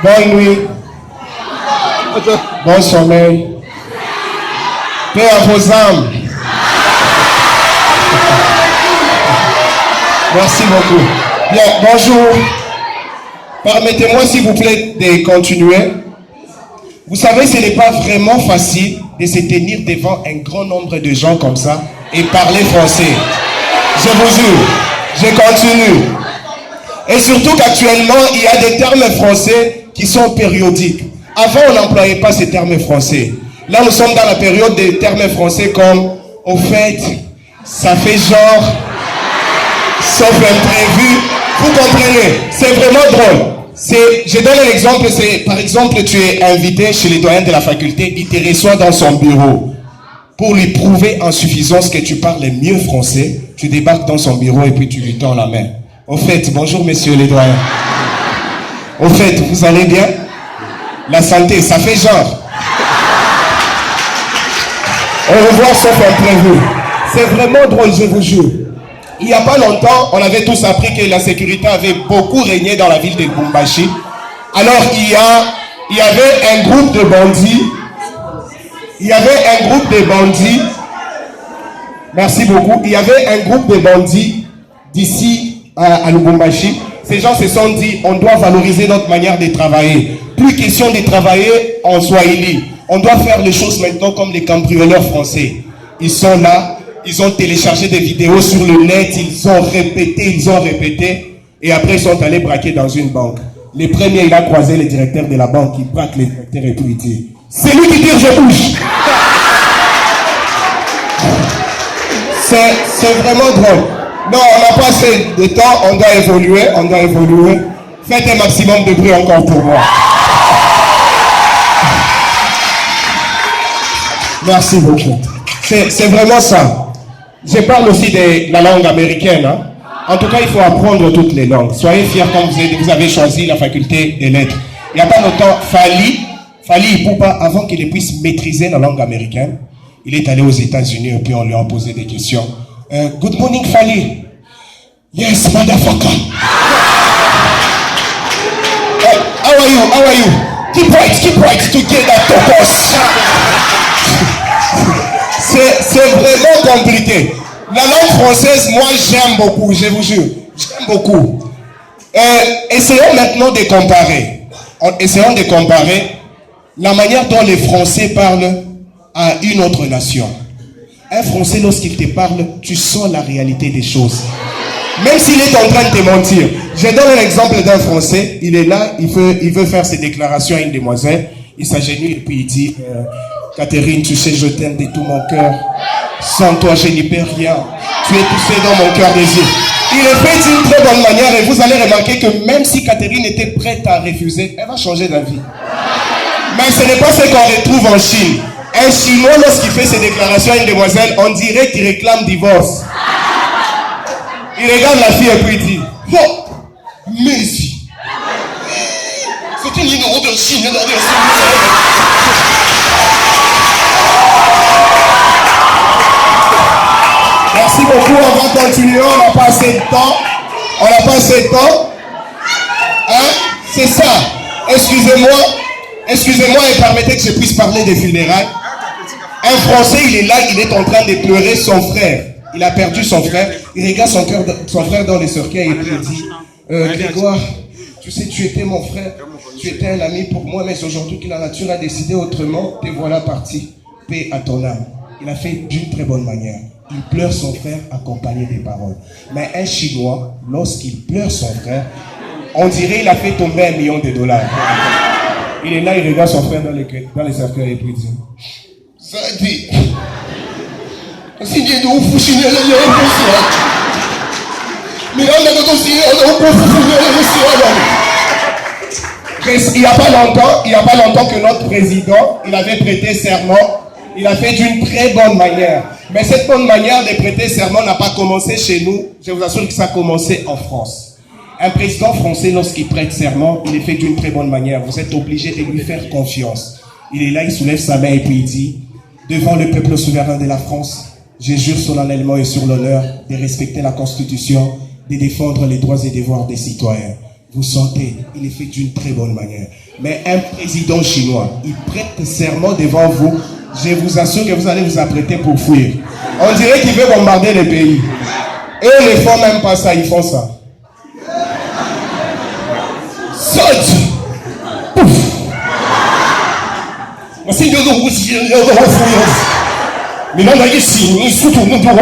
Bonne nuit. Bon sommeil. Paix à vos âmes. Merci beaucoup. Bien, bonjour. Permettez-moi s'il vous plaît de continuer. Vous savez, ce n'est pas vraiment facile de se tenir devant un grand nombre de gens comme ça et parler français. Je vous jure, je continue. Et surtout qu'actuellement, il y a des termes français qui sont périodiques. Avant, on n'employait pas ces termes français. Là, nous sommes dans la période des termes français comme « au fait »,« ça fait genre »,« sauf imprévu ». Vous comprenez? C'est vraiment drôle. Je donne un exemple, par exemple, tu es invité chez les doyens de la faculté, il te reçoit dans son bureau. Pour lui prouver en suffisance que tu parles mieux français, tu débarques dans son bureau et puis tu lui tends la main. Au fait, bonjour messieurs les doyens. Au fait, vous allez bien? La santé, ça fait genre. Au revoir sauf imprévu. C'est vraiment drôle, je vous jure. Il n'y a pas longtemps, on avait tous appris que la sécurité avait beaucoup régné dans la ville de Lubumbashi. Alors il y avait un groupe de bandits. Il y avait un groupe de bandits. Merci beaucoup. Il y avait un groupe de bandits d'ici à Lubumbashi. Ces gens se sont dit, on doit valoriser notre manière de travailler. Plus question de travailler en Swahili. On doit faire les choses maintenant comme les cambrioleurs français. Ils sont là. Ils ont téléchargé des vidéos sur le net, ils ont répété, et après ils sont allés braquer dans une banque. Le premier, il a croisé le directeur de la banque, il braque le directeur et puis il dit « C'est lui qui dit je bouge !» C'est vraiment drôle. Non, on n'a pas assez de temps, on doit évoluer. Faites un maximum de bruit encore pour moi. Merci beaucoup. C'est vraiment ça. Je parle aussi de la langue américaine. Hein. En tout cas, il faut apprendre toutes les langues. Soyez fiers quand vous avez choisi la faculté des lettres. Il n'y a pas longtemps, Fally Ipupa, avant qu'il puisse maîtriser la langue américaine, il est allé aux États-Unis et puis on lui a posé des questions. Good morning, Fally. Yes, motherfucker. Hey, how are you? Keep right to get that topos. C'est vraiment compliqué. La langue française, moi j'aime beaucoup, je vous jure. J'aime beaucoup. Essayons maintenant de comparer. Essayons de comparer la manière dont les Français parlent à une autre nation. Un Français, lorsqu'il te parle, tu sens la réalité des choses. Même s'il est en train de te mentir. Je donne un exemple d'un Français. Il est là, il veut faire ses déclarations à une demoiselle. Il s'agenouille et puis il dit... Catherine, tu sais, je t'aime de tout mon cœur. Sans toi, je n'y peux rien. Tu es poussé dans mon cœur désir. Il est fait d'une très bonne manière et vous allez remarquer que même si Catherine était prête à refuser, elle va changer d'avis. Mais ce n'est pas ce qu'on retrouve en Chine. Un Chinois, lorsqu'il fait ses déclarations à une demoiselle, on dirait qu'il réclame divorce. Il regarde la fille et puis il dit, oh, mais si. C'est une numéro de Chine. Merci beaucoup, on va continuer, on n'a pas assez de temps. Hein? C'est ça. Excusez-moi et permettez que je puisse parler des funérailles. Un Français, il est là, il est en train de pleurer son frère. Il a perdu son frère. Il regarde son frère dans les cercueils et puis il dit, Grégoire, tu sais, tu étais mon frère, tu étais un ami pour moi, mais aujourd'hui que la nature a décidé autrement, te voilà parti. Paix à ton âme. Il a fait d'une très bonne manière. Il pleure son frère accompagné des paroles. Mais un Chinois, lorsqu'il pleure son frère, on dirait qu'il a fait tomber $1 million. Il est là, il regarde son frère dans les cercueils et puis il dit, ça dit, il n'y a pas longtemps que notre président, il avait prêté serment. Il a fait d'une très bonne manière. Mais cette bonne manière de prêter serment n'a pas commencé chez nous. Je vous assure que ça a commencé en France. Un président français, lorsqu'il prête serment, il est fait d'une très bonne manière. Vous êtes obligé de lui faire confiance. Il est là, il soulève sa main et puis il dit, devant le peuple souverain de la France, je jure solennellement et sur l'honneur de respecter la Constitution, de défendre les droits et devoirs des citoyens. Vous sentez, il est fait d'une très bonne manière. Mais un président chinois, il prête serment devant vous. Je vous assure que vous allez vous apprêter pour fuir. On dirait qu'il veut bombarder le pays. Et les font même pas ça, ils font ça. Saute! Pouf! Voici